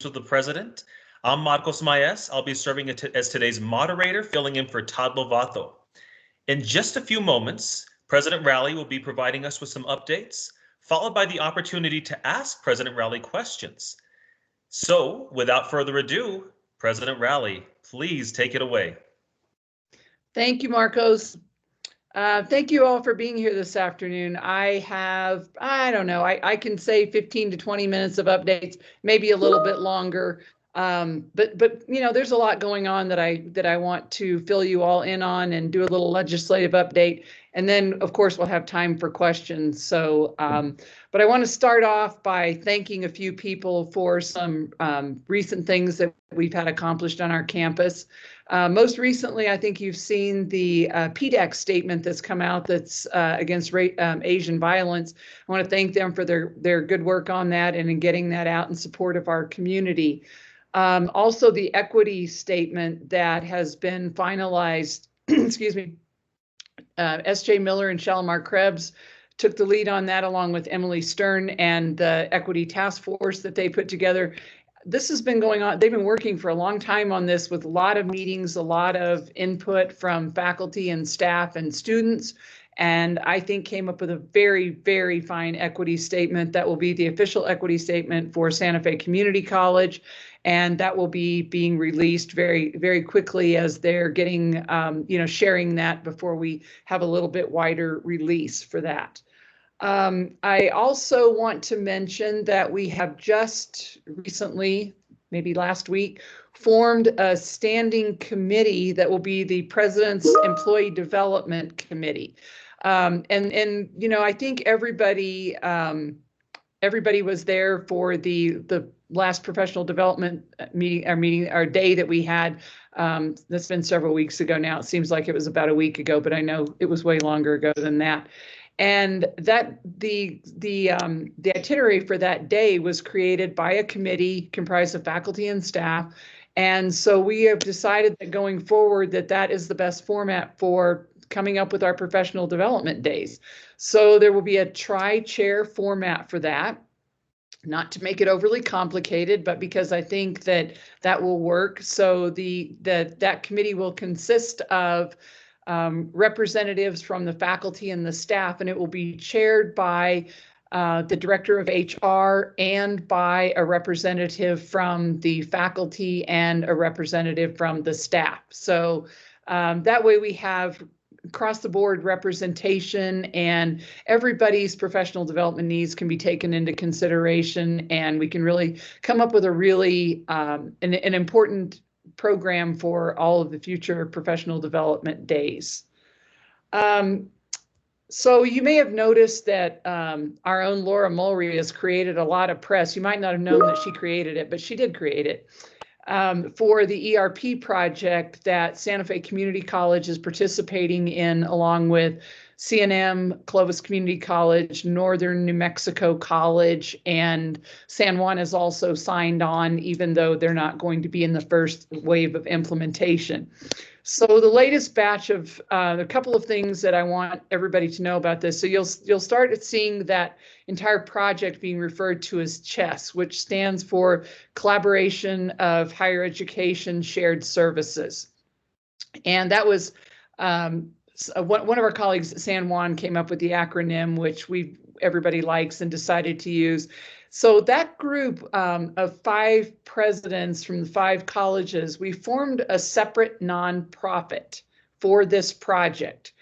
of the President. I'm Marcos Maes. I'll be serving as today's moderator, filling in for Todd Lovato. In just a few moments, President Rally will be providing us with some updates, followed by the opportunity to ask President Rally questions. So, without further ado, President Rally, please take it away. Thank you, Marcos. Thank you all for being here this afternoon. I can say 15 to 20 minutes of updates, maybe a little bit longer. But you know, there's a lot going on that I want to fill you all in on and do a little legislative update. And then, of course, we'll have time for questions. So, but I want to start off by thanking a few people for some recent things that we've had accomplished on our campus. Most recently, I think you've seen the PDAC statement that's come out that's against Asian violence. I want to thank them for their good work on that and in getting that out in support of our community. Also, the equity statement that has been finalized, excuse me, S.J. Miller and Shalimar Krebs took the lead on that along with Emily Stern and the equity task force that they put together. This has been going on. They've been working for a long time on this with a lot of meetings, a lot of input from faculty and staff and students. And I think came up with a very, very fine equity statement that will be the official equity statement for Santa Fe Community College. And that will be being released very, very quickly as they're getting, sharing that before we have a little bit wider release for that. I also want to mention that we have just recently, maybe last week, formed a standing committee that will be the President's Employee Development Committee. And you know, I think everybody was there for the last professional development our day that we had. That's been several weeks ago now. It seems like it was about a week ago, but I know it was way longer ago than that. And that the itinerary for that day was created by a committee comprised of faculty and staff. And so we have decided that going forward that is the best format for coming up with our professional development days. So there will be a tri-chair format for that. Not to make it overly complicated, but because I think that will work. So that committee will consist of representatives from the faculty and the staff, and it will be chaired by the director of HR and by a representative from the faculty and a representative from the staff. So that way we have across the board representation, and everybody's professional development needs can be taken into consideration, and we can really come up with a really an important program for all of the future professional development days. So you may have noticed that our own Laura Mulry has created a lot of press. You might not have known that she created it, but she did create it. For the ERP project that Santa Fe Community College is participating in, along with CNM, Clovis Community College, Northern New Mexico College, and San Juan is also signed on, even though they're not going to be in the first wave of implementation. So the latest batch of a couple of things that I want everybody to know about this. So you'll start seeing that entire project being referred to as CHESS, which stands for Collaboration of Higher Education Shared Services. And that was one of our colleagues at San Juan came up with the acronym, which everybody likes and decided to use. So that group of 5 presidents from the 5 colleges, we formed a separate nonprofit for this project.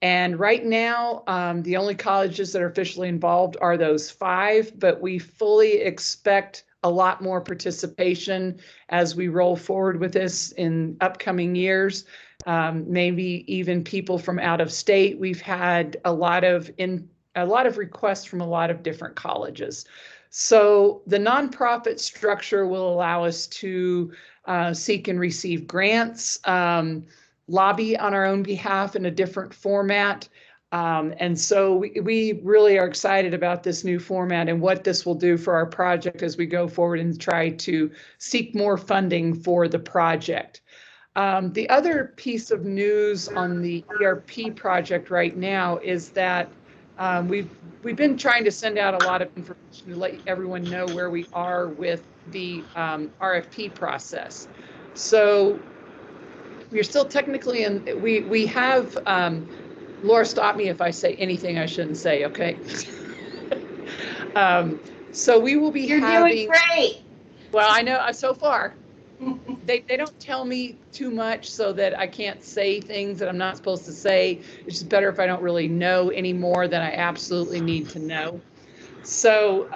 And right now, the only colleges that are officially involved are those 5, but we fully expect a lot more participation as we roll forward with this in upcoming years. Maybe even people from out of state. We've had a lot of requests from a lot of different colleges. So the nonprofit structure will allow us to seek and receive grants, lobby on our own behalf in a different format. And so we really are excited about this new format and what this will do for our project as we go forward and try to seek more funding for the project. The other piece of news on the ERP project right now is that We've been trying to send out a lot of information to let everyone know where we are with the RFP process. So we're still technically in. We have. Laura, stop me if I say anything I shouldn't say. Okay. So we will be You're having. doing great. Well, I know so far. They don't tell me too much so that I can't say things that I'm not supposed to say. It's just better if I don't really know any more than I absolutely need to know. So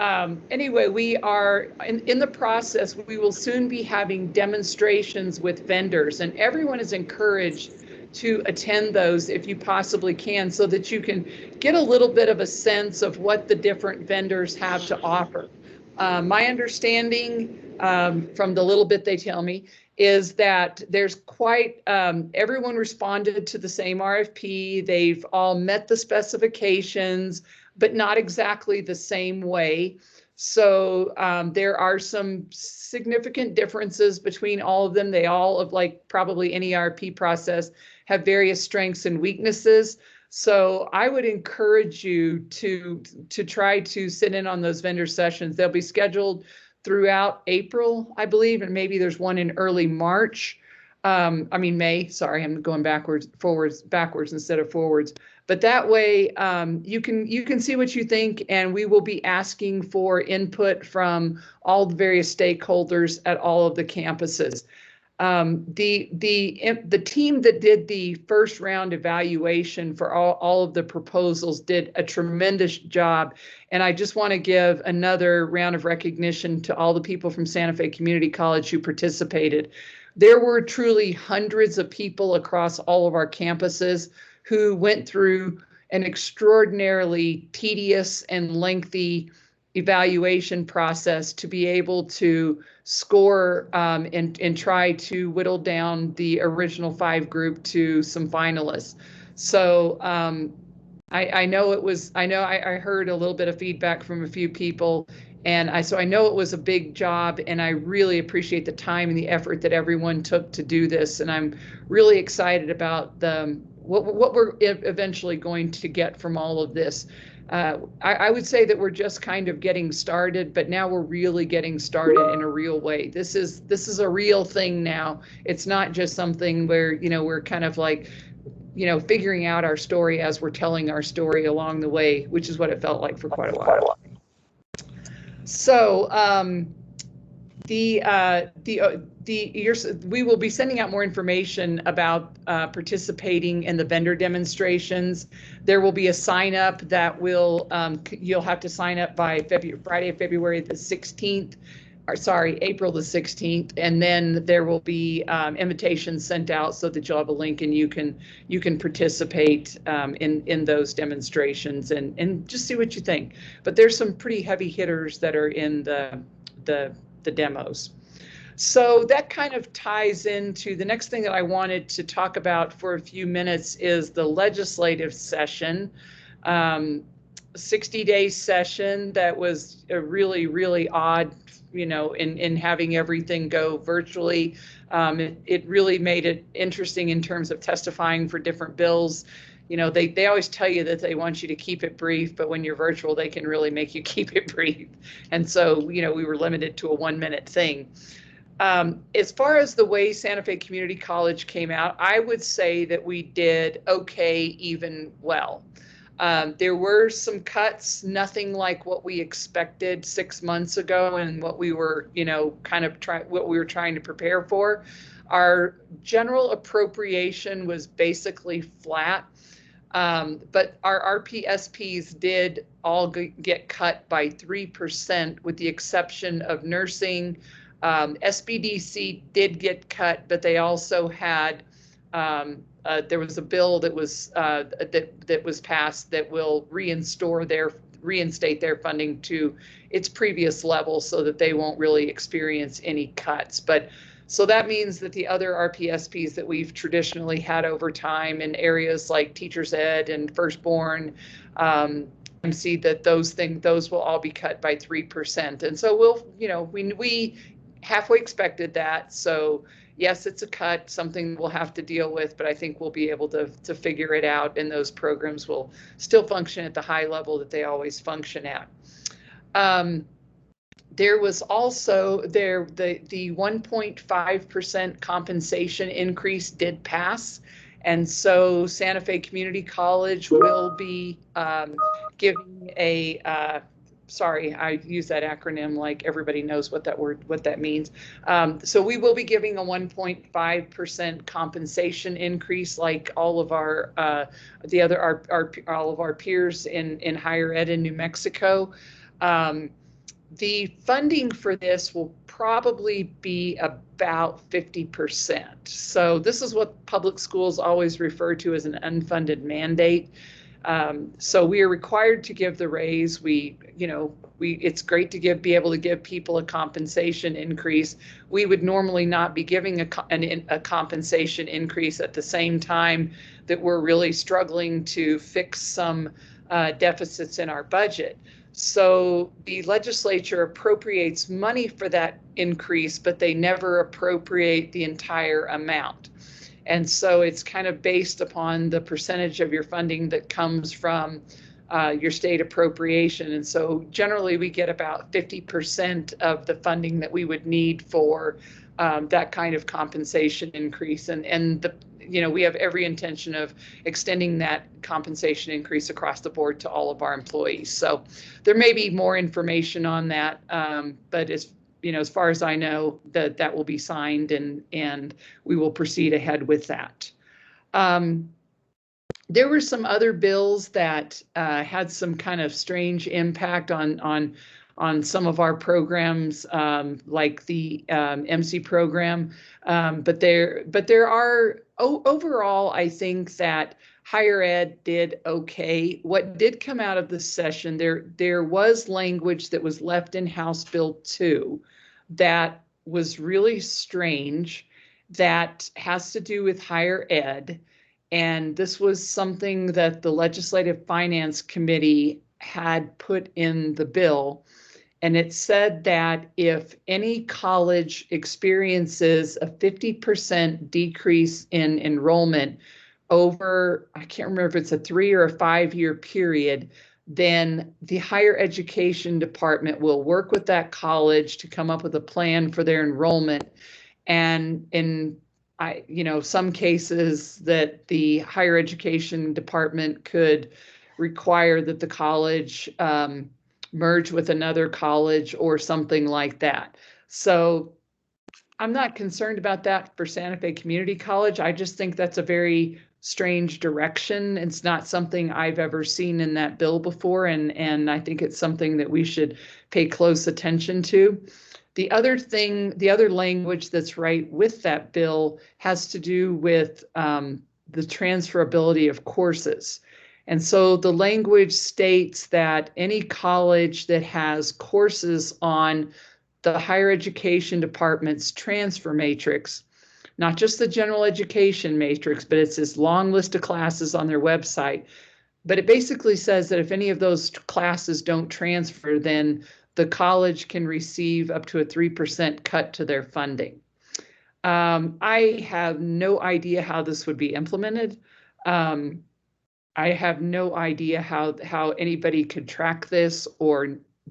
anyway, we are in the process. We will soon be having demonstrations with vendors, and everyone is encouraged to attend those if you possibly can, so that you can get a little bit of a sense of what the different vendors have to offer. My understanding from the little bit they tell me is that there's quite, everyone responded to the same RFP. They've all met the specifications, but not exactly the same way. So there are some significant differences between all of them. They all, of like probably any RFP process, have various strengths and weaknesses. So I would encourage you to try to sit in on those vendor sessions. They'll be scheduled throughout April, I believe, and maybe there's one in early March. I mean, May, sorry, I'm going backwards instead of forwards. But that way you can see what you think, and we will be asking for input from all the various stakeholders at all of the campuses. The team that did the first round evaluation for all of the proposals did a tremendous job. And I just want to give another round of recognition to all the people from Santa Fe Community College who participated. There were truly hundreds of people across all of our campuses who went through an extraordinarily tedious and lengthy evaluation process to be able to score and try to whittle down the original 5 group to some finalists. So I know it was, I heard a little bit of feedback from a few people, and so I know it was a big job, and I really appreciate the time and the effort that everyone took to do this. And I'm really excited about what we're eventually going to get from all of this. I would say that we're just kind of getting started, but now we're really getting started in a real way. This is a real thing now. It's not just something where, we're kind of like, figuring out our story as we're telling our story along the way, which is what it felt like for quite a while. So we will be sending out more information about participating in the vendor demonstrations. There will be a sign up that will, you'll have to sign up by Friday, February the 16th, or sorry, April the 16th. And then there will be invitations sent out so that you'll have a link and you can participate in those demonstrations and just see what you think. But there's some pretty heavy hitters that are in the demos. So that kind of ties into the next thing that I wanted to talk about for a few minutes is the legislative session, 60-day session that was a really, really odd, in having everything go virtually. It really made it interesting in terms of testifying for different bills. They always tell you that they want you to keep it brief, but when you're virtual, they can really make you keep it brief. And so, we were limited to a 1-minute thing. As far as the way Santa Fe Community College came out, I would say that we did okay, even well. There were some cuts, nothing like what we expected 6 months ago and what we were, what we were trying to prepare for. Our general appropriation was basically flat. But our RPSPs did all get cut by 3%, with the exception of nursing. SBDC did get cut, but they also had, there was a bill that was that was passed that will reinstate their funding to its previous level so that they won't really experience any cuts. But so that means that the other RPSPs that we've traditionally had over time in areas like Teachers Ed and Firstborn, see that those will all be cut by 3%. And so we halfway expected that. So yes, it's a cut, something we'll have to deal with, but I think we'll be able to figure it out, and those programs will still function at the high level that they always function at. There was also the 1.5% compensation increase did pass. And so Santa Fe Community College will be giving a, sorry, I use that acronym like everybody knows what that means. So we will be giving a 1.5% compensation increase, like all of our all of our peers in higher ed in New Mexico. The funding for this will probably be about 50%. So this is what public schools always refer to as an unfunded mandate. So we are required to give the raise. It's great to be able to give people a compensation increase. We would normally not be giving a compensation increase at the same time that we're really struggling to fix some deficits in our budget. So the legislature appropriates money for that increase, but they never appropriate the entire amount. And so it's kind of based upon the percentage of your funding that comes from your state appropriation. And so generally we get about 50% of the funding that we would need for that kind of compensation increase. And we have every intention of extending that compensation increase across the board to all of our employees. So there may be more information on that, but as far as I know, that will be signed and we will proceed ahead with that. There were some other bills that had some kind of strange impact on some of our programs, like the MC program, but there are overall, I think that higher ed did okay. What did come out of this session, there was language that was left in House Bill 2 that was really strange, that has to do with higher ed. And this was something that the Legislative Finance Committee had put in the bill. And it said that if any college experiences a 50% decrease in enrollment over, I can't remember if it's a 3 or a 5 year period, then the higher education department will work with that college to come up with a plan for their enrollment. And in some cases that the higher education department could require that the college merge with another college or something like that. So I'm not concerned about that for Santa Fe Community College. I just think that's a very strange direction. It's not something I've ever seen in that bill before, and I think it's something that we should pay close attention to. The other language that's right with that bill has to do with the transferability of courses. And so the language states that any college that has courses on the higher education department's transfer matrix, not just the general education matrix, but it's this long list of classes on their website. But it basically says that if any of those classes don't transfer, then the college can receive up to a 3% cut to their funding. I have no idea how this would be implemented. I have no idea how anybody could track this,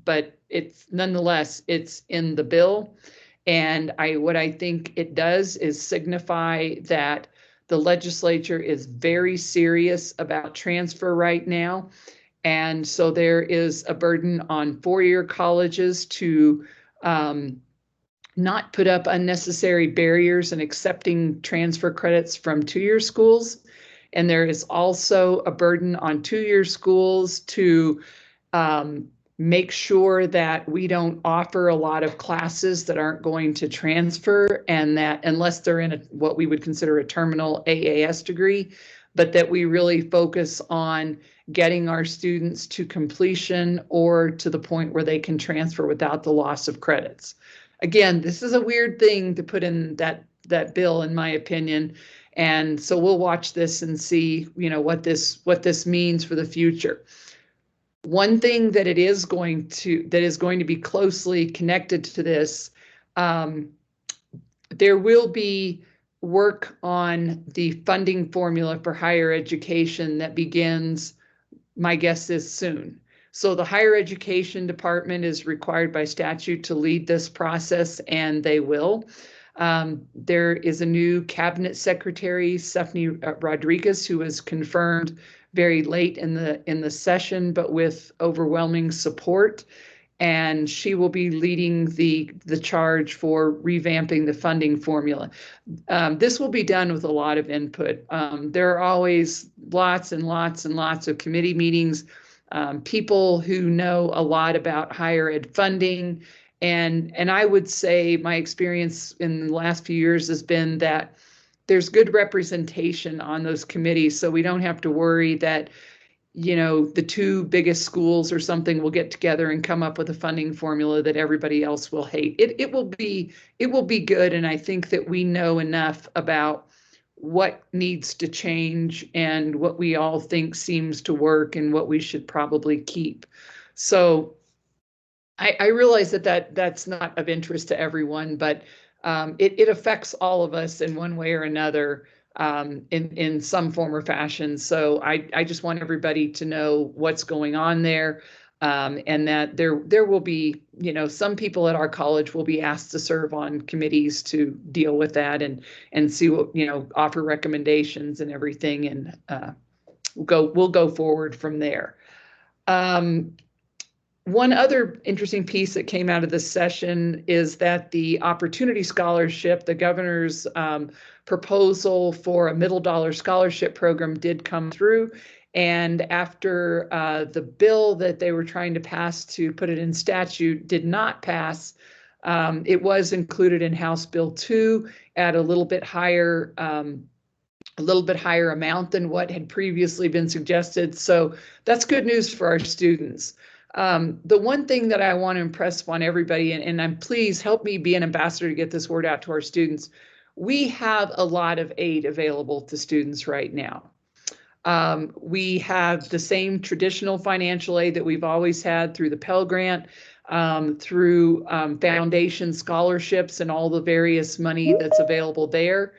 but it's nonetheless, it's in the bill. And what I think it does is signify that the legislature is very serious about transfer right now. And so there is a burden on four-year colleges to not put up unnecessary barriers in accepting transfer credits from two-year schools. And there is also a burden on two-year schools to make sure that we don't offer a lot of classes that aren't going to transfer, and that unless they're in what we would consider a terminal AAS degree, but that we really focus on getting our students to completion or to the point where they can transfer without the loss of credits. Again, this is a weird thing to put in that bill, in my opinion. And so we'll watch this and see, what this means for the future. One thing that is going to be closely connected to this, there will be work on the funding formula for higher education that begins, my guess is soon. So the higher education department is required by statute to lead this process, and they will. There is a new cabinet secretary, Stephanie Rodriguez, who was confirmed very late in the session, but with overwhelming support. And she will be leading the charge for revamping the funding formula. This will be done with a lot of input. There are always lots and lots and lots of committee meetings, people who know a lot about higher ed funding. And I would say my experience in the last few years has been that there's good representation on those committees, so we don't have to worry that, you know, the two biggest schools or something will get together and come up with a funding formula that everybody else will hate. It will be good, and I think that we know enough about what needs to change and what we all think seems to work and what we should probably keep. So I realize that that's not of interest to everyone, but it affects all of us in one way or another, in some form or fashion. So I just want everybody to know what's going on there, and that there will be, you know, some people at our college will be asked to serve on committees to deal with that and see what, you know, offer recommendations and everything, and we'll go forward from there. One other interesting piece that came out of this session is that the Opportunity Scholarship, the governor's proposal for a middle dollar scholarship program, did come through. And after the bill that they were trying to pass to put it in statute did not pass, it was included in House Bill 2 at a little bit higher amount than what had previously been suggested. So that's good news for our students. The one thing that I want to impress upon everybody, and I'm please help me be an ambassador to get this word out to our students. We have a lot of aid available to students right now. We have the same traditional financial aid that we've always had through the Pell Grant, through foundation scholarships and all the various money that's available there.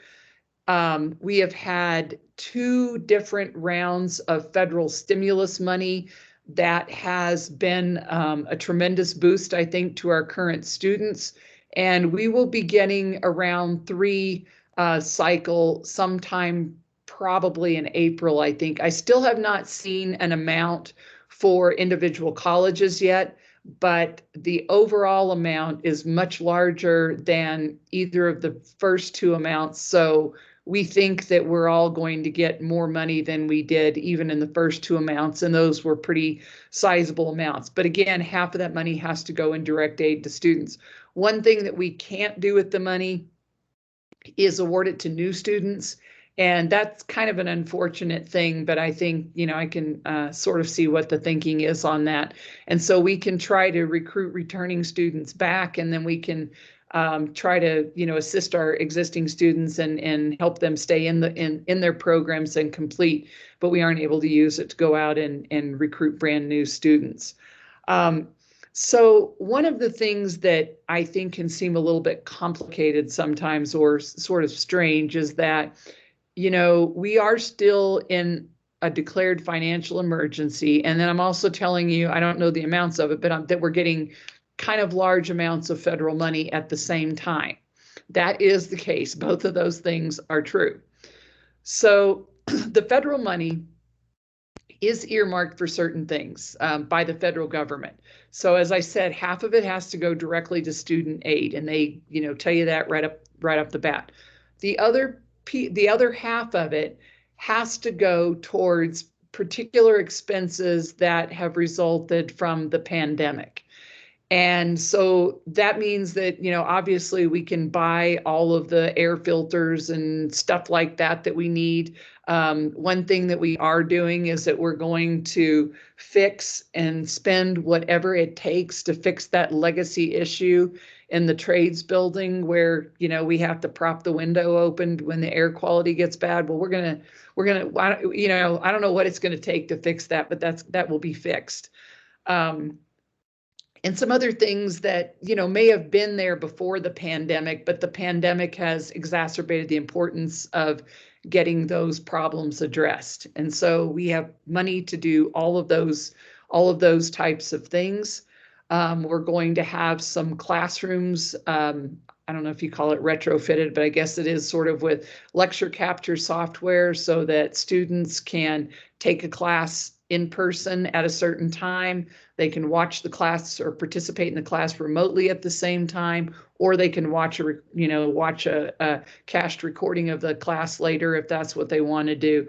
We have had 2 different rounds of federal stimulus money that has been a tremendous boost, I think, to our current students. And we will be getting around 3 cycle sometime probably in April, I think. I still have not seen an amount for individual colleges yet, but the overall amount is much larger than either of the first 2 amounts. So we think that we're all going to get more money than we did even in the first 2 amounts, and those were pretty sizable amounts. But again, half of that money has to go in direct aid to students. One thing that we can't do with the money is award it to new students, and that's kind of an unfortunate thing, but I think, you know, I can sort of see what the thinking is on that. And so we can try to recruit returning students back, and then we can try to, you know, assist our existing students and help them stay in their programs and complete, but we aren't able to use it to go out and recruit brand new students. So one of the things that I think can seem a little bit complicated sometimes or sort of strange is that, you know, we are still in a declared financial emergency. And then I'm also telling you, I don't know the amounts of it, but that we're getting kind of large amounts of federal money at the same time. That is the case. Both of those things are true. So the federal money is earmarked for certain things by the federal government. So as I said, half of it has to go directly to student aid, and they, you know, tell you that right up the bat. The other half of it has to go towards particular expenses that have resulted from the pandemic. And so that means that, you know, obviously we can buy all of the air filters and stuff like that we need. One thing that we are doing is that we're going to fix and spend whatever it takes to fix that legacy issue in the trades building where, you know, we have to prop the window open when the air quality gets bad. Well, we're gonna, you know, I don't know what it's going to take to fix that, but that will be fixed. and some other things that, may have been there before the pandemic, but the pandemic has exacerbated the importance of getting those problems addressed. And so we have money to do all of those types of things. We're going to have some classrooms. I don't know if you call it retrofitted, but I guess it is sort of with lecture capture software so that students can take a class in person at a certain time. They can watch the class or participate in the class remotely at the same time, or they can watch a cached recording of the class later if that's what they want to do.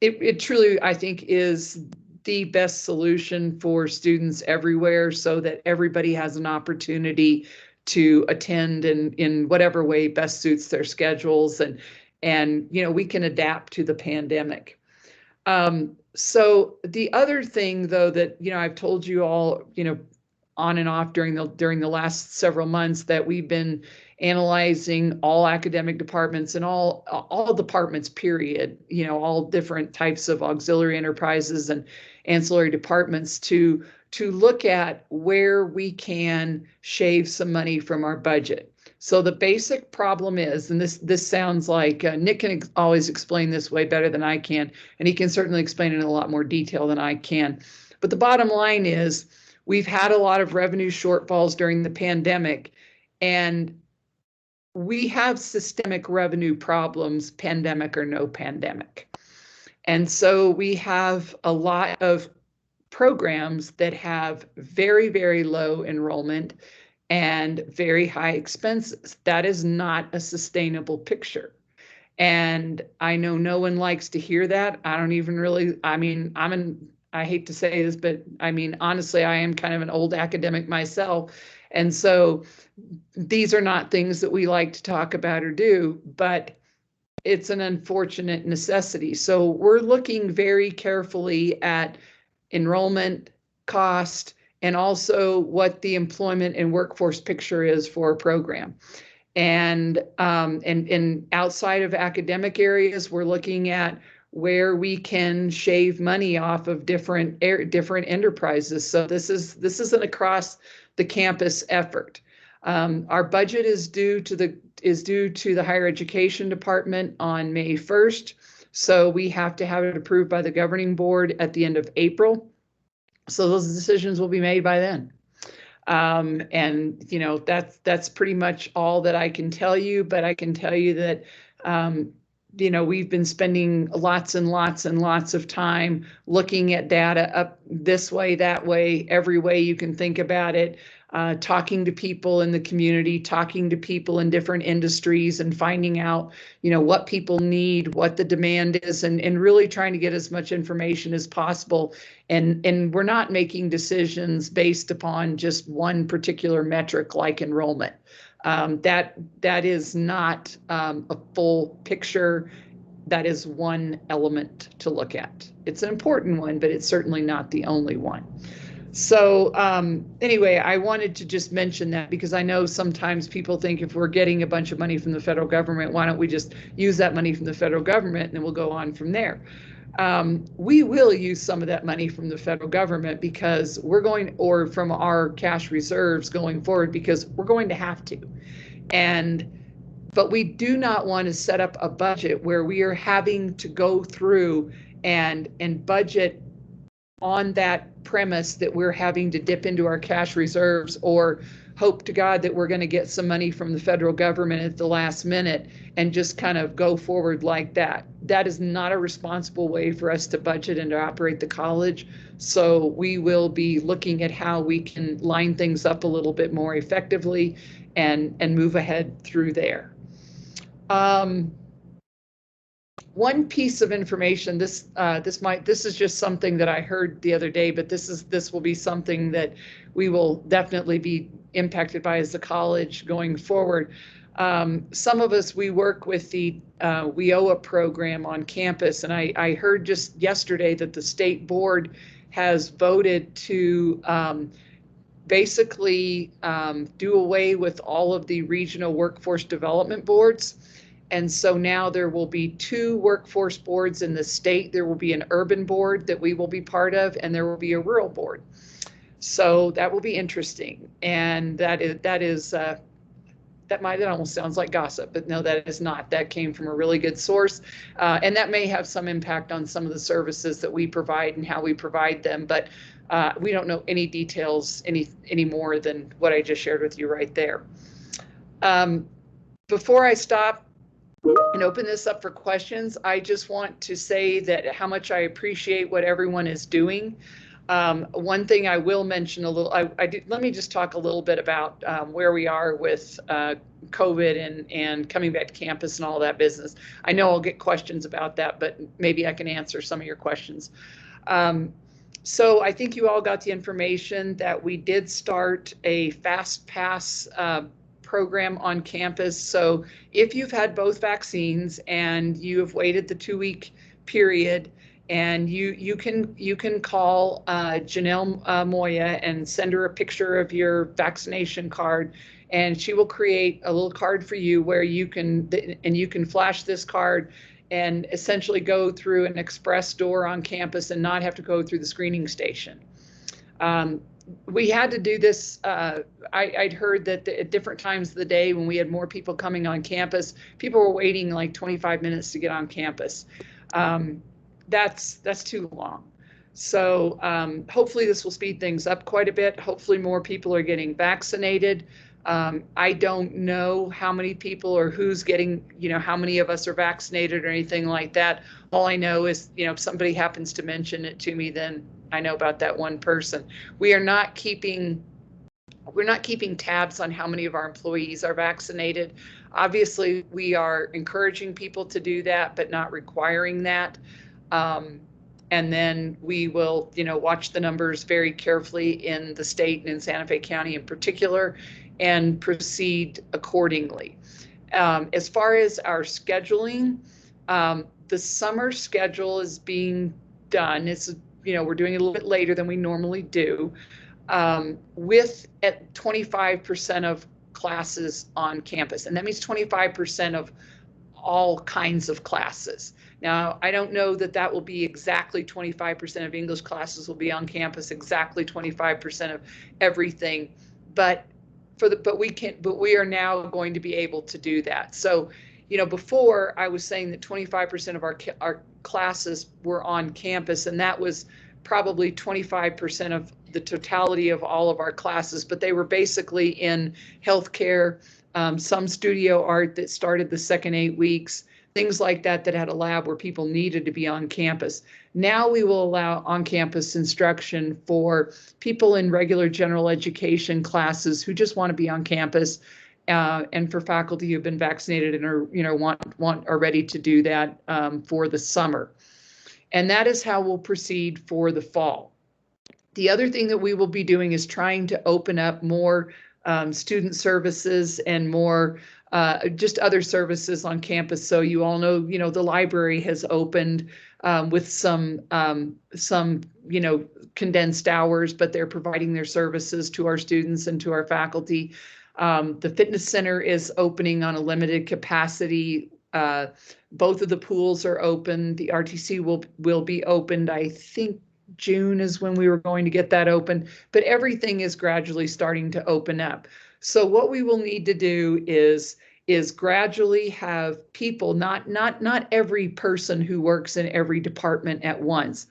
It truly, I think, is the best solution for students everywhere so that everybody has an opportunity to attend in whatever way best suits their schedules, and we can adapt to the pandemic. So the other thing, though, that I've told you all, on and off during the last several months, that we've been analyzing all academic departments and all departments, period, all different types of auxiliary enterprises and ancillary departments to look at where we can shave some money from our budget. So the basic problem is, and this sounds like Nick can always explain this way better than I can, and he can certainly explain it in a lot more detail than I can. But the bottom line is we've had a lot of revenue shortfalls during the pandemic, and we have systemic revenue problems, pandemic or no pandemic. And so we have a lot of programs that have very, very low enrollment and very high expenses. That is not a sustainable picture. And I know no one likes to hear that. I don't even really, I hate to say this, but honestly, I am kind of an old academic myself. And so these are not things that we like to talk about or do, but it's an unfortunate necessity. So we're looking very carefully at enrollment, cost, and also what the employment and workforce picture is for a program. And outside of academic areas, we're looking at where we can shave money off of different enterprises. So this is an across the campus effort. Our budget is due to the higher education department on May 1st. So we have to have it approved by the governing board at the end of April. So those decisions will be made by then. And that's pretty much all that I can tell you, but I can tell you that we've been spending lots and lots and lots of time looking at data up this way, that way, every way you can think about it, talking to people in the community, talking to people in different industries, and finding out, what people need, what the demand is, and really trying to get as much information as possible. And we're not making decisions based upon just one particular metric like enrollment. That is not a full picture. That is one element to look at. It's an important one, but it's certainly not the only one. So anyway, I wanted to just mention that because I know sometimes people think if we're getting a bunch of money from the federal government, why don't we just use that money from the federal government and then we'll go on from there. We will use some of that money from the federal government because or from our cash reserves going forward, because we're going to have to. But we do not want to set up a budget where we are having to go through and budget on that premise that we're having to dip into our cash reserves or hope to God that we're going to get some money from the federal government at the last minute and just kind of go forward like that. That is not a responsible way for us to budget and to operate the college. So we will be looking at how we can line things up a little bit more effectively and move ahead through there. One piece of information, this is just something that I heard the other day, but this will be something that we will definitely be impacted by as a college going forward. Some of us, we work with the WIOA program on campus, and I heard just yesterday that the state board has voted to basically do away with all of the regional workforce development boards. And so now there will be 2 workforce boards in the state. There will be an urban board that we will be part of, and there will be a rural board. So that will be interesting. And that almost sounds like gossip, but no, that is not. That came from a really good source. And that may have some impact on some of the services that we provide and how we provide them. But we don't know any details any more than what I just shared with you right there. Before I stop and open this up for questions, I just want to say that how much I appreciate what everyone is doing. One thing I will mention a little, let me just talk a little bit about where we are with COVID and coming back to campus and all that business. I know I'll get questions about that, but maybe I can answer some of your questions. So I think you all got the information that we did start a FastPass program on campus. So if you've had both vaccines and you have waited the 2-week period, and you can call Janelle Moya and send her a picture of your vaccination card, and she will create a little card for you where you can flash this card and essentially go through an express door on campus and not have to go through the screening station. We had to do this. I'd heard that at different times of the day when we had more people coming on campus, people were waiting like 25 minutes to get on campus. That's too long. So hopefully this will speed things up quite a bit. Hopefully more people are getting vaccinated. I don't know how many people or who's getting, how many of us are vaccinated or anything like that. All I know is, if somebody happens to mention it to me, then I know about that one person. We're not keeping tabs on how many of our employees are vaccinated. Obviously, we are encouraging people to do that, but not requiring that. And then we will, watch the numbers very carefully in the state and in Santa Fe County in particular, and proceed accordingly. As far as our scheduling, the summer schedule is being done. It's, we're doing it a little bit later than we normally do, with at 25% of classes on campus. And that means 25% of all kinds of classes. Now, I don't know that will be exactly 25% of English classes will be on campus, exactly 25% of everything, but we are now going to be able to do that. So, before I was saying that 25% of our classes were on campus, and that was probably 25% of the totality of all of our classes, but they were basically in healthcare, some studio art that started the second 8 weeks, things like that had a lab where people needed to be on campus. Now we will allow on-campus instruction for people in regular general education classes who just want to be on campus, and for faculty who've been vaccinated and are are ready to do that for the summer. And that is how we'll proceed for the fall. The other thing that we will be doing is trying to open up more student services and more just other services on campus. So you all know, the library has opened with some condensed hours, but they're providing their services to our students and to our faculty. The fitness center is opening on a limited capacity. Both of the pools are open. The RTC will be opened, I think June is when we were going to get that open, but everything is gradually starting to open up. So what we will need to do is gradually have people, not every person who works in every department at once,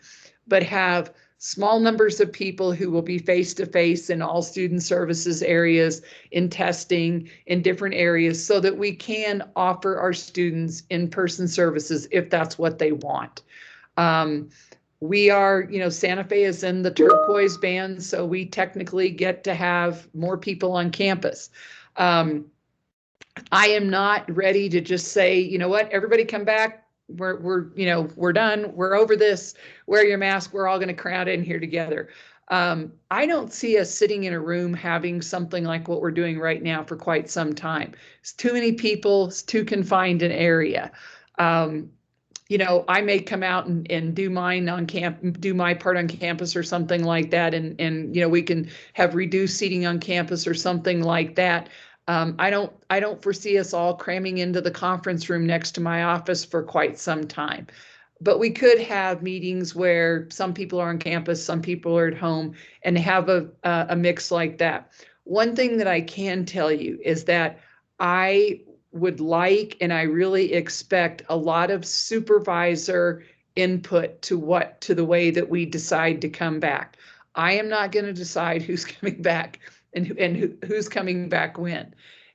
but have small numbers of people who will be face-to-face in all student services areas, in testing, in different areas, so that we can offer our students in-person services if that's what they want. We are, Santa Fe is in the turquoise band, so we technically get to have more people on campus. I am not ready to just say, everybody come back. We're done. We're over this. Wear your mask. We're all going to crowd in here together. I don't see us sitting in a room having something like what we're doing right now for quite some time. It's too many people. It's too confined an area. I may come out and do mine on do my part on campus or something like that. And we can have reduced seating on campus or something like that. I don't foresee us all cramming into the conference room next to my office for quite some time. but we could have meetings where some people are on campus, some people are at home, and have a mix like that. One thing that I can tell you is that I would like, and I really expect, a lot of supervisor input to the way that we decide to come back. I am not going to decide who's coming back and who's coming back when.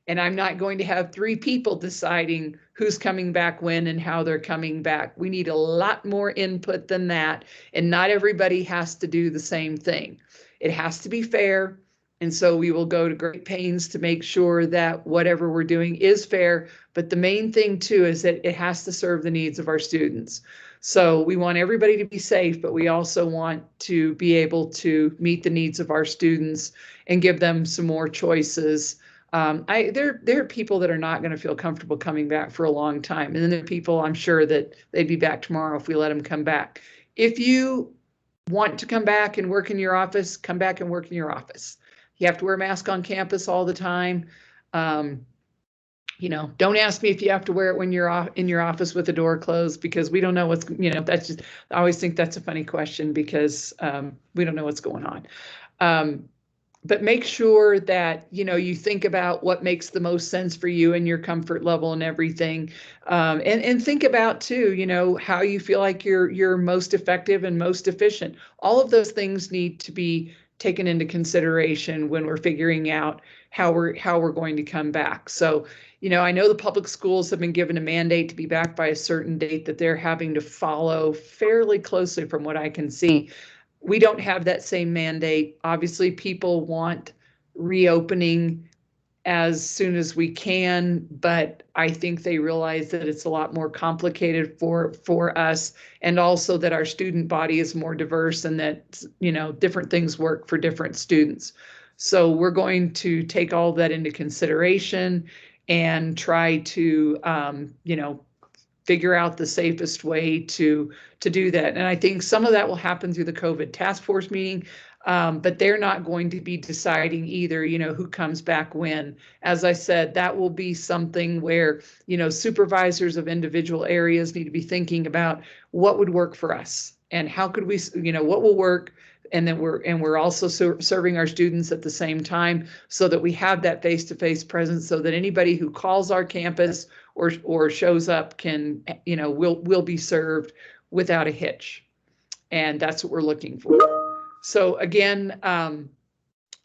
And I'm not going to have 3 people deciding who's coming back when and how they're coming back. We need a lot more input than that. And not everybody has to do the same thing. It has to be fair. And so we will go to great pains to make sure that whatever we're doing is fair. But the main thing too is that it has to serve the needs of our students. So we want everybody to be safe, but we also want to be able to meet the needs of our students and give them some more choices. There are people that are not going to feel comfortable coming back for a long time. And then there are people, I'm sure, that they'd be back tomorrow if we let them come back. If you want to come back and work in your office, come back and work in your office. You have to wear a mask on campus all the time. Don't ask me if you have to wear it when you're in your office with the door closed, because we don't know what's, that's just, I always think that's a funny question because we don't know what's going on. But make sure that, you think about what makes the most sense for you and your comfort level and everything. And think about too, how you feel like you're most effective and most efficient. All of those things need to be taken into consideration when we're figuring out how we're going to come back. So, I know the public schools have been given a mandate to be back by a certain date that they're having to follow fairly closely from what I can see. We don't have that same mandate. Obviously, people want reopening as soon as we can, but I think they realize that it's a lot more complicated for us, and also that our student body is more diverse and that, different things work for different students. So we're going to take all that into consideration and try to, figure out the safest way to do that. And I think some of that will happen through the COVID task force meeting, but they're not going to be deciding either, who comes back when. As I said, that will be something where, supervisors of individual areas need to be thinking about what would work for us and how could we, what will work. And then we're also serving our students at the same time, so that we have that face-to-face presence, so that anybody who calls our campus or shows up can, will be served without a hitch. And that's what we're looking for. So again,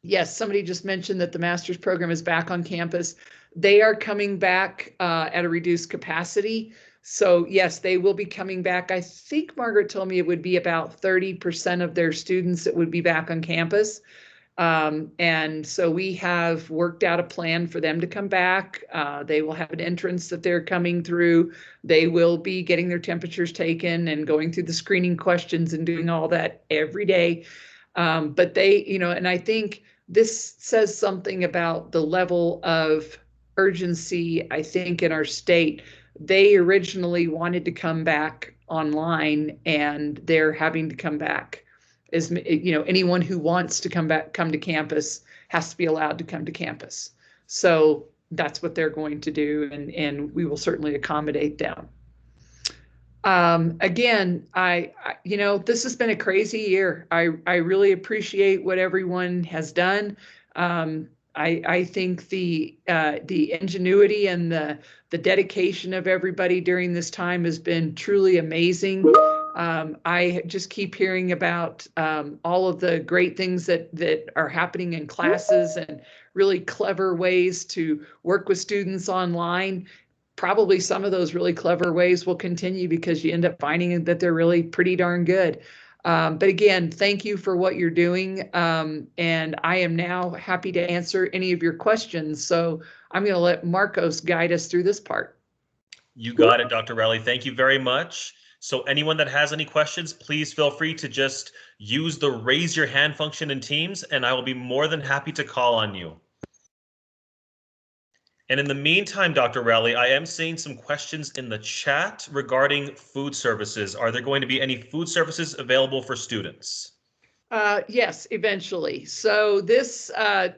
yes, somebody just mentioned that the master's program is back on campus. They are coming back at a reduced capacity. So yes, they will be coming back. I think Margaret told me it would be about 30% of their students that would be back on campus. And so we have worked out a plan for them to come back. They will have an entrance that they're coming through. They will be getting their temperatures taken and going through the screening questions and doing all that every day. But they, and I think this says something about the level of urgency, I think, in our state. They originally wanted to come back online, and they're having to come back. As anyone who wants to come to campus has to be allowed to come to campus. So that's what they're going to do, and we will certainly accommodate them. Again, this has been a crazy year. I really appreciate what everyone has done. I think the ingenuity and the dedication of everybody during this time has been truly amazing. I just keep hearing about all of the great things that are happening in classes and really clever ways to work with students online. Probably some of those really clever ways will continue because you end up finding that they're really pretty darn good. But again, thank you for what you're doing. And I am now happy to answer any of your questions. So I'm going to let Marcos guide us through this part. You got it, Dr. Rowley. Thank you very much. So anyone that has any questions, please feel free to just use the raise your hand function in Teams, and I will be more than happy to call on you. And in the meantime, Dr. Rowley, I am seeing some questions in the chat regarding food services. Are there going to be any food services available for students? Yes, eventually. So this, our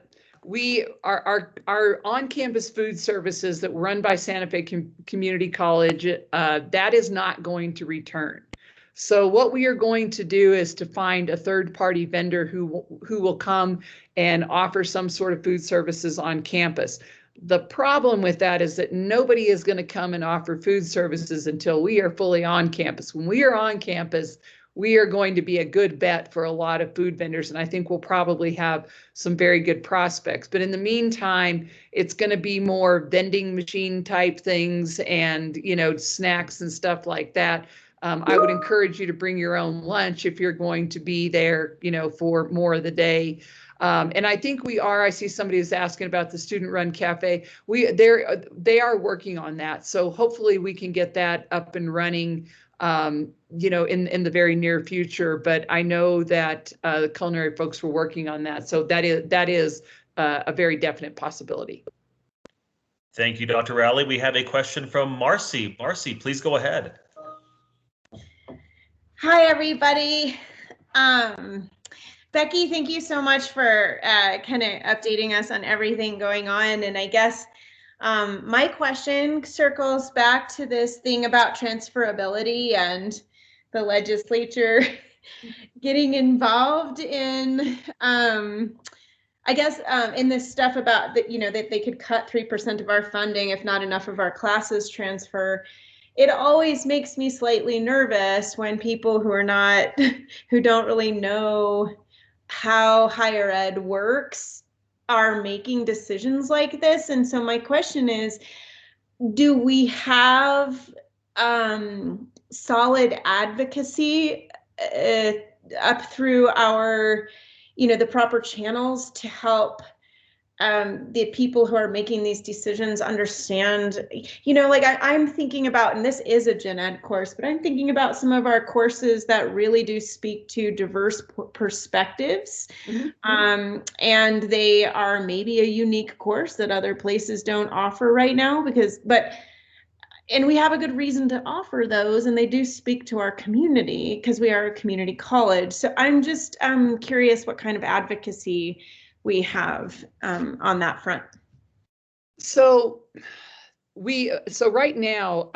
on-campus food services that run by Santa Fe Community College, that is not going to return. So what we are going to do is to find a third-party vendor who will come and offer some sort of food services on campus. The problem with that is that nobody is going to come and offer food services until we are fully on campus. When we are on campus, we are going to be a good bet for a lot of food vendors, and I think we'll probably have some very good prospects. But in the meantime, it's going to be more vending machine type things and, you know, snacks and stuff like that. I would encourage you to bring your own lunch if you're going to be there, you know, for more of the day. And I think I see somebody is asking about the student run cafe. They are working on that. So hopefully we can get that up and running, you know, in the very near future. But I know that the culinary folks were working on that. So that is a very definite possibility. Thank you, Dr. Rowley. We have a question from Marcy. Marcy, please go ahead. Hi, everybody. Becky, thank you so much for kind of updating us on everything going on. And I guess my question circles back to this thing about transferability and the legislature getting involved in, I guess, in this stuff about that, you know, that they could cut 3% of our funding if not enough of our classes transfer. It always makes me slightly nervous when people who don't really know how higher ed works are making decisions like this. And so my question is, do we have solid advocacy up through our, you know, the proper channels to help the people who are making these decisions understand, you know, like I'm thinking about, and this is a gen ed course, but I'm thinking about some of our courses that really do speak to diverse perspectives. Mm-hmm. And they are maybe a unique course that other places don't offer right now and we have a good reason to offer those, and they do speak to our community because we are a community college. So I'm just curious what kind of advocacy we have on that front. So right now,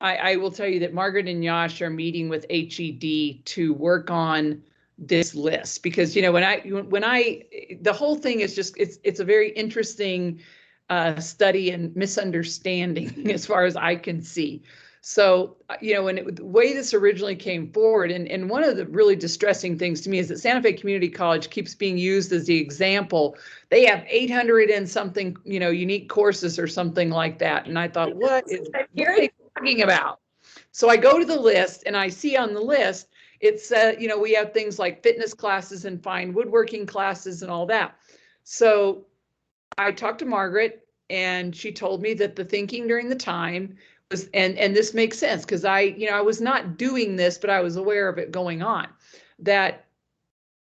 I will tell you that Margaret and Yash are meeting with HED to work on this list, because, you know, the whole thing is just, it's a very interesting study and misunderstanding as far as I can see. So, you know, the way this originally came forward, and one of the really distressing things to me is that Santa Fe Community College keeps being used as the example. They have 800 and something, you know, unique courses or something like that. And I thought, what are they talking about? So I go to the list and I see on the list, it's, you know, we have things like fitness classes and fine woodworking classes and all that. So I talked to Margaret and she told me that the thinking during the time was, and this makes sense because I was not doing this, but I was aware of it going on, that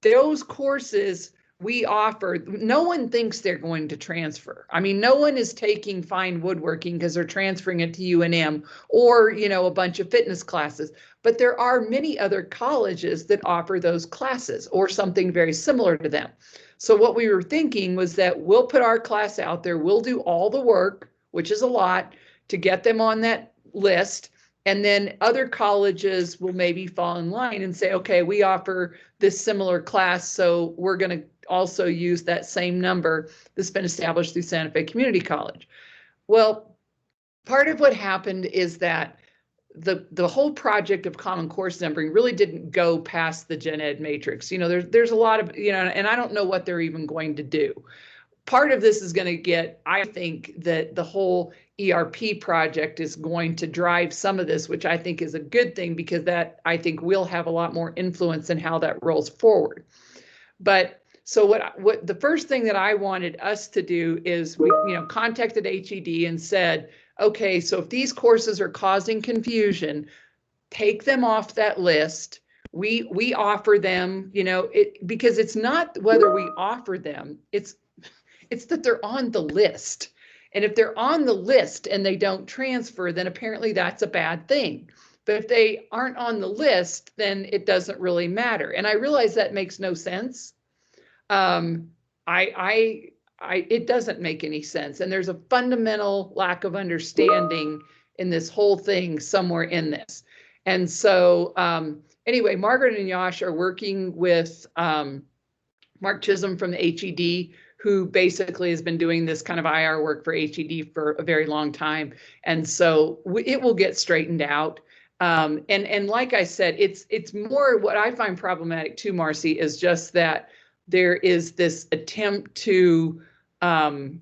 those courses we offer, no one thinks they're going to transfer. I mean, no one is taking fine woodworking because they're transferring it to UNM or, you know, a bunch of fitness classes, but there are many other colleges that offer those classes or something very similar to them. So what we were thinking was that we'll put our class out there, we'll do all the work, which is a lot, to get them on that list. And then other colleges will maybe fall in line and say, okay, we offer this similar class, so we're going to also use that same number that's been established through Santa Fe Community College. Well, part of what happened is that the whole project of common course numbering really didn't go past the gen ed matrix. You know, there's a lot of, you know, and I don't know what they're even going to do. Part of this is going to get, I think that the whole ERP project is going to drive some of this, which I think is a good thing, because that, I think, will have a lot more influence in how that rolls forward. But so what the first thing that I wanted us to do is we, you know, contacted HED and said, okay, so if these courses are causing confusion, take them off that list. We offer them, you know, because it's not whether we offer them, it's that they're on the list. And if they're on the list and they don't transfer, then apparently that's a bad thing. But if they aren't on the list, then it doesn't really matter. And I realize that makes no sense. It doesn't make any sense. And there's a fundamental lack of understanding in this whole thing somewhere in this. And so anyway, Margaret and Yash are working with Mark Chisholm from the HED, who basically has been doing this kind of IR work for HED for a very long time. And so it will get straightened out. And like I said, it's more what I find problematic too, Marcy, is just that there is this attempt to kind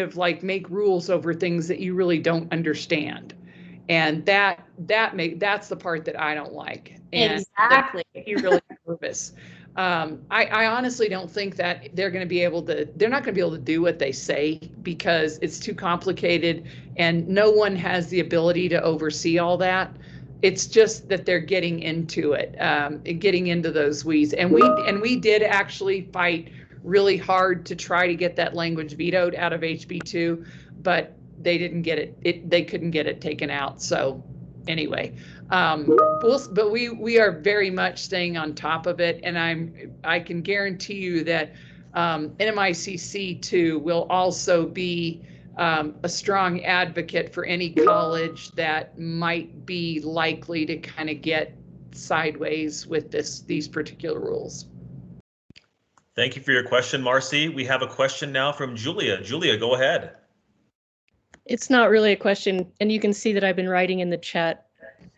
of like make rules over things that you really don't understand. And that's the part that I don't like. And exactly. you're really nervous. I honestly don't think that they're not going to be able to do what they say, because it's too complicated and no one has the ability to oversee all that. It's just that they're getting into it, getting into those weeds. And we did actually fight really hard to try to get that language vetoed out of HB2, but they didn't get it. They couldn't get it taken out. So anyway, but we are very much staying on top of it, and I can guarantee you that NMICC too will also be a strong advocate for any college that might be likely to kind of get sideways with these particular rules. Thank you for your question, Marcy. We have a question now from Julia. Julia, go ahead. It's not really a question, and you can see that I've been writing in the chat.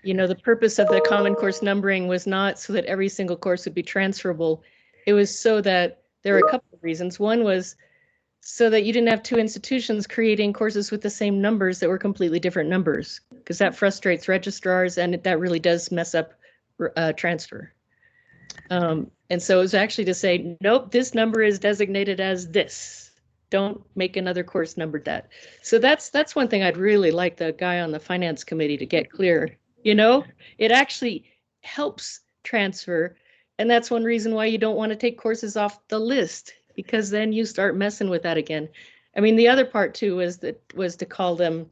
You know, the purpose of the Common Course numbering was not so that every single course would be transferable. It was so that there are a couple of reasons. One was so that you didn't have two institutions creating courses with the same numbers that were completely different numbers, because that frustrates registrars and that really does mess up transfer. And so it was actually to say, nope, this number is designated as this. Don't make another course numbered that. So that's one thing I'd really like the guy on the finance committee to get clear. You know, it actually helps transfer. And that's one reason why you don't want to take courses off the list, because then you start messing with that again. I mean, the other part too was to call them,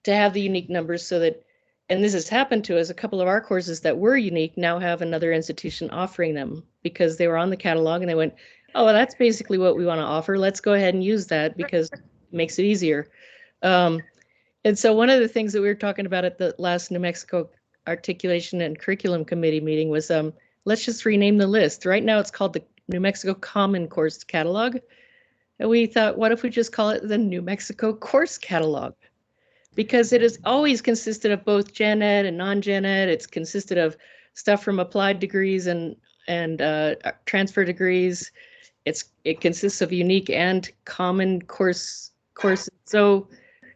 to have the unique numbers so that, and this has happened to us, a couple of our courses that were unique now have another institution offering them because they were on the catalog and they went, oh, well, that's basically what we want to offer. Let's go ahead and use that because it makes it easier. And so one of the things that we were talking about at the last New Mexico Articulation and Curriculum Committee meeting was, let's just rename the list. Right now it's called the New Mexico Common Course Catalog. And we thought, what if we just call it the New Mexico Course Catalog? Because it has always consisted of both gen ed and non-gen ed. It's consisted of stuff from applied degrees and transfer degrees. It consists of unique and common courses. So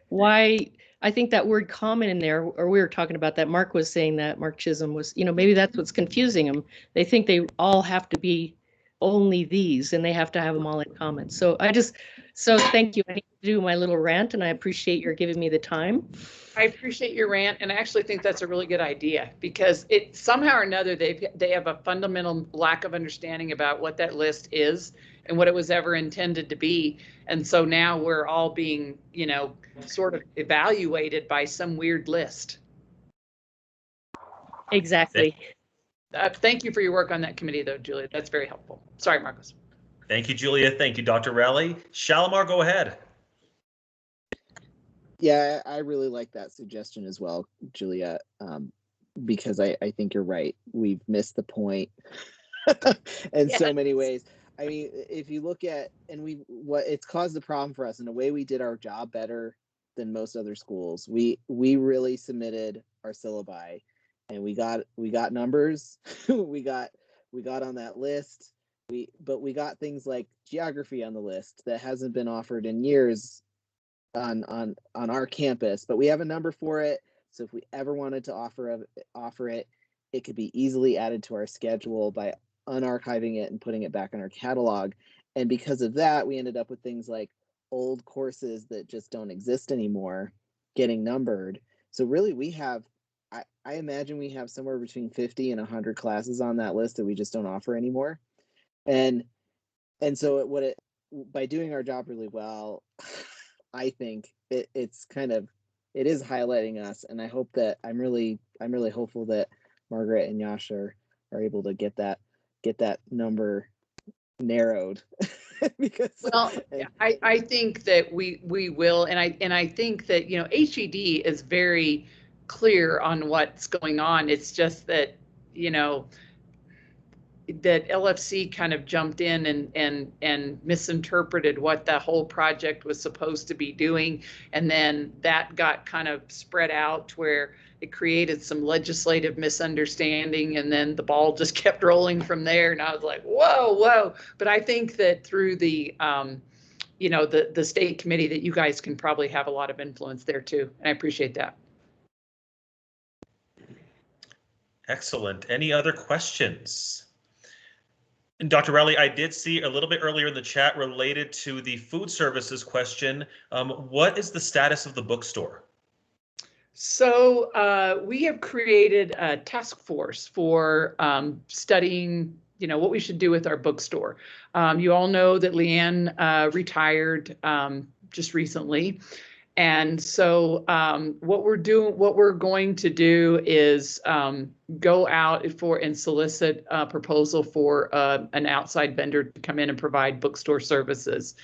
why, I think that word common in there, or we were talking about that, Mark was saying that, Mark Chisholm was, you know, maybe that's what's confusing them. They think they all have to be only these and they have to have them all in common. So thank you. I need to do my little rant and I appreciate your giving me the time. I appreciate your rant, and I actually think that's a really good idea, because it somehow or another they have a fundamental lack of understanding about what that list is and what it was ever intended to be. And so now we're all being, you know, sort of evaluated by some weird list. Exactly. Thank you for your work on that committee though, Julia. That's very helpful. Sorry, Marcos. Thank you, Julia. Thank you, Dr. Rowley. Shalimar, go ahead. Yeah, I really like that suggestion as well, Julia, because I think you're right. We've missed the point in so many ways. I mean, if you look at, and it's caused a problem for us in a way. We did our job better than most other schools. We really submitted our syllabi, and we got numbers. we got on that list. But we got things like geography on the list that hasn't been offered in years on our campus, but we have a number for it. So if we ever wanted to offer it, it could be easily added to our schedule by unarchiving it and putting it back in our catalog. And because of that, we ended up with things like old courses that just don't exist anymore getting numbered. So really we have, I imagine we have somewhere between 50 and 100 classes on that list that we just don't offer anymore. And so by doing our job really well, I think it is highlighting us, and I hope that I'm really hopeful that Margaret and Yash are able to get that number narrowed because Well, I think that we will, and I think that, you know, HED is very clear on what's going on. It's just that, you know, that LFC kind of jumped in and misinterpreted what the whole project was supposed to be doing, and then that got kind of spread out to where it created some legislative misunderstanding, and then the ball just kept rolling from there. And I was like, whoa. But I think that through the you know, the state committee, that you guys can probably have a lot of influence there too, and I appreciate that. Excellent. Any other questions? And Dr. Rowley, I did see a little bit earlier in the chat related to the food services question. What is the status of the bookstore? So we have created a task force for studying, you know, what we should do with our bookstore. You all know that Leanne retired just recently. And so what we're going to do is go out for and solicit a proposal for an outside vendor to come in and provide bookstore services.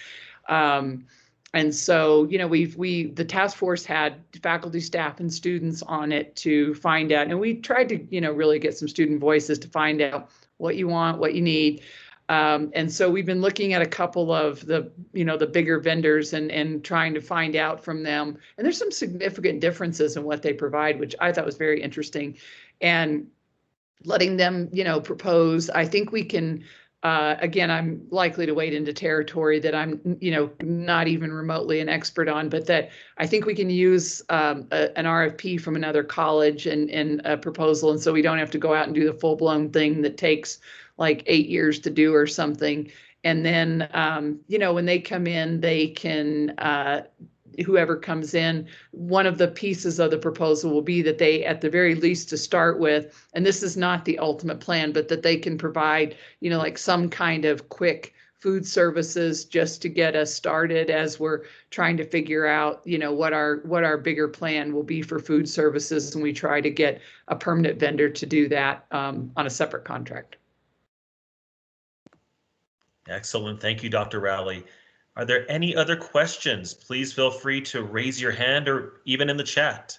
And so, you know, the task force had faculty, staff, and students on it to find out, and we tried to, you know, really get some student voices to find out what you want, what you need. And so we've been looking at a couple of the, you know, the bigger vendors and trying to find out from them. And there's some significant differences in what they provide, which I thought was very interesting. And letting them, you know, propose. I think we can, again, I'm likely to wade into territory that I'm, you know, not even remotely an expert on, but that I think we can use an RFP from another college and a proposal. And so we don't have to go out and do the full blown thing that takes like 8 years to do or something. And then, you know, when they come in, they can, whoever comes in, one of the pieces of the proposal will be that they, at the very least to start with, and this is not the ultimate plan, but that they can provide, you know, like some kind of quick food services just to get us started as we're trying to figure out, you know, what our bigger plan will be for food services. And we try to get a permanent vendor to do that on a separate contract. Excellent. Thank you, Dr. Rowley. Are there any other questions? Please feel free to raise your hand or even in the chat.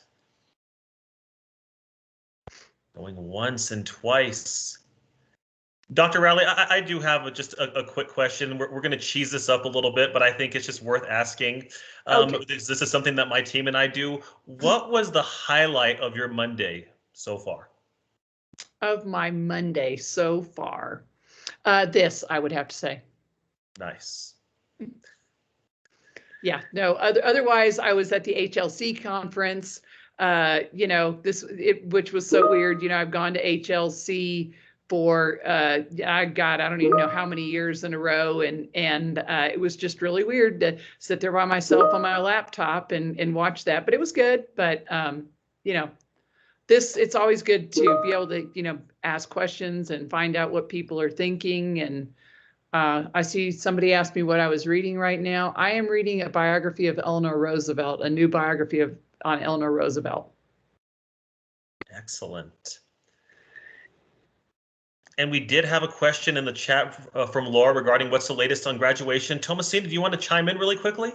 Going once and twice. Dr. Rowley, I do have just a quick question. We're going to cheese this up a little bit, but I think it's just worth asking. Okay. This is something that my team and I do. What was the highlight of your Monday so far? Of my Monday so far? This, I would have to say. Nice. Yeah, no, otherwise I was at the HLC conference, you know, which was so weird. You know, I've gone to HLC for, I don't even know how many years in a row. And it was just really weird to sit there by myself on my laptop and watch that, but it was good. But, you know, it's always good to be able to, you know, ask questions and find out what people are thinking. And I see somebody asked me what I was reading right now. I am reading a biography of Eleanor Roosevelt, a new biography on Eleanor Roosevelt. Excellent. And we did have a question in the chat from Laura regarding what's the latest on graduation. Thomasina, do you want to chime in really quickly?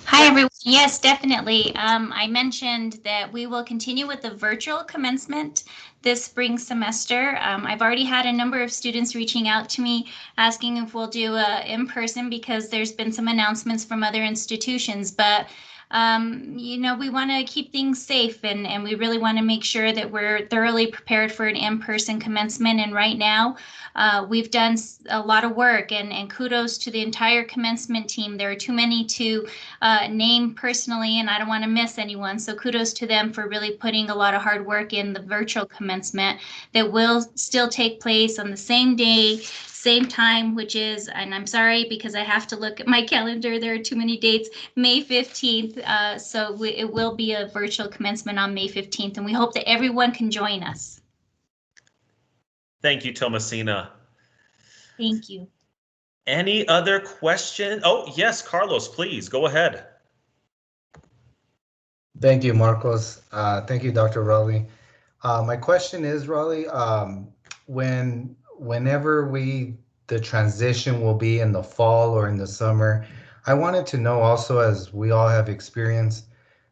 Hi, everyone. Yes, definitely. I mentioned that we will continue with the virtual commencement this spring semester. I've already had a number of students reaching out to me asking if we'll do in-person because there's been some announcements from other institutions, but you know, we want to keep things safe and we really want to make sure that we're thoroughly prepared for an in-person commencement. And right now, we've done a lot of work and kudos to the entire commencement team. There are too many to name personally, and I don't want to miss anyone. So kudos to them for really putting a lot of hard work in the virtual commencement that will still take place on the same day, same time, which is, and I'm sorry because I have to look at my calendar, there are too many dates, May 15th. So it will be a virtual commencement on May 15th, and we hope that everyone can join us. Thank you, Thomasina. Thank you. Any other questions? Oh, yes, Carlos, please go ahead. Thank you, Marcos. Thank you, Dr. Rowley. My question is, Rowley, when whenever the transition will be in the fall or in the summer, I wanted to know also, as we all have experienced,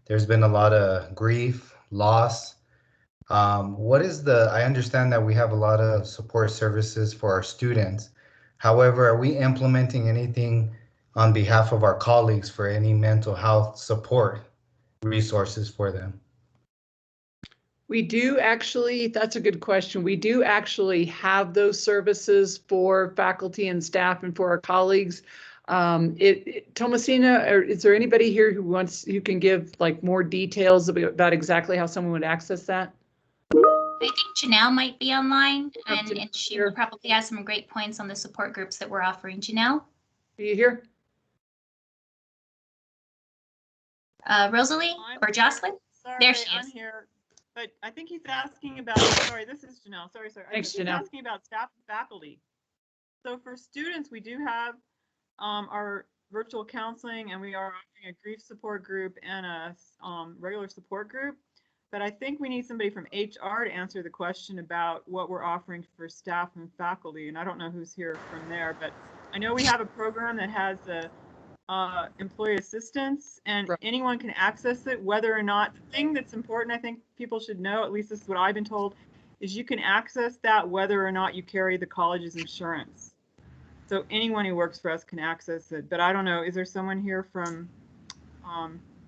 there's been a lot of grief, loss. I understand that we have a lot of support services for our students. However, are we implementing anything on behalf of our colleagues for any mental health support resources for them? We do actually, that's a good question. We do actually have those services for faculty and staff and for our colleagues. Thomasina, is there anybody here who can give like more details about exactly how someone would access that? I think Janelle might be online, and she Here. probably has some great points on the support groups that we're offering. Janelle? Are you here? Rosalie or Jocelyn? Sorry, There she I'm is. here. But I think he's asking about, sorry, this is Janelle. Sorry. Thanks, He's Janelle. asking about staff and faculty. So for students, we do have our virtual counseling, and we are offering a grief support group and a regular support group. But I think we need somebody from HR to answer the question about what we're offering for staff and faculty. And I don't know who's here from there, but I know we have a program that has a employee assistance, and Right. anyone can access it, whether or not. The thing that's important, I think people should know, at least this is what I've been told, is you can access that whether or not you carry the college's insurance. So anyone who works for us can access it, but I don't know, is there someone here from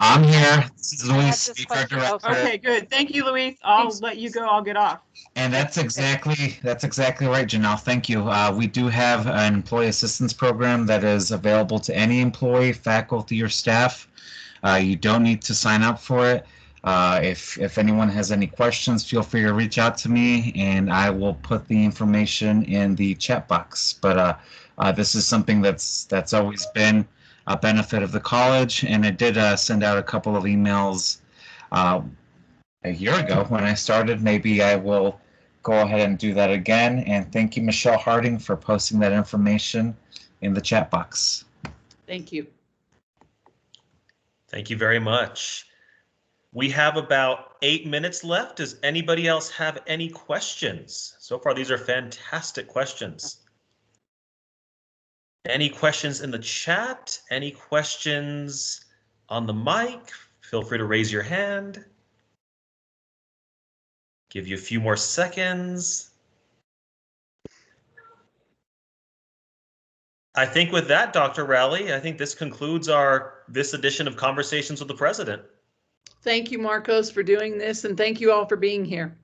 I'm here. This is I had Luis, this speaker question director. also. okay, good. Thank you, Luis. I'll let you go. I'll get off. And that's exactly right, Janelle. Thank you. We do have an employee assistance program that is available to any employee, faculty, or staff. You don't need to sign up for it. If anyone has any questions, feel free to reach out to me, and I will put the information in the chat box. But this is something that's always been a benefit of the college, and I did send out a couple of emails a year ago when I started. Maybe I will go ahead and do that again. And thank you, Michelle Harding, for posting that information in the chat box. Thank you. Thank you very much. We have about 8 minutes left. Does anybody else have any questions? So far, these are fantastic questions. Any questions in the chat? Any questions on the mic? Feel free to raise your hand. Give you a few more seconds. I think with that, Dr. Rowley, I think this concludes this edition of Conversations with the President. Thank you, Marcos, for doing this, and thank you all for being here.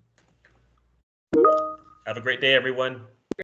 Have a great day, everyone.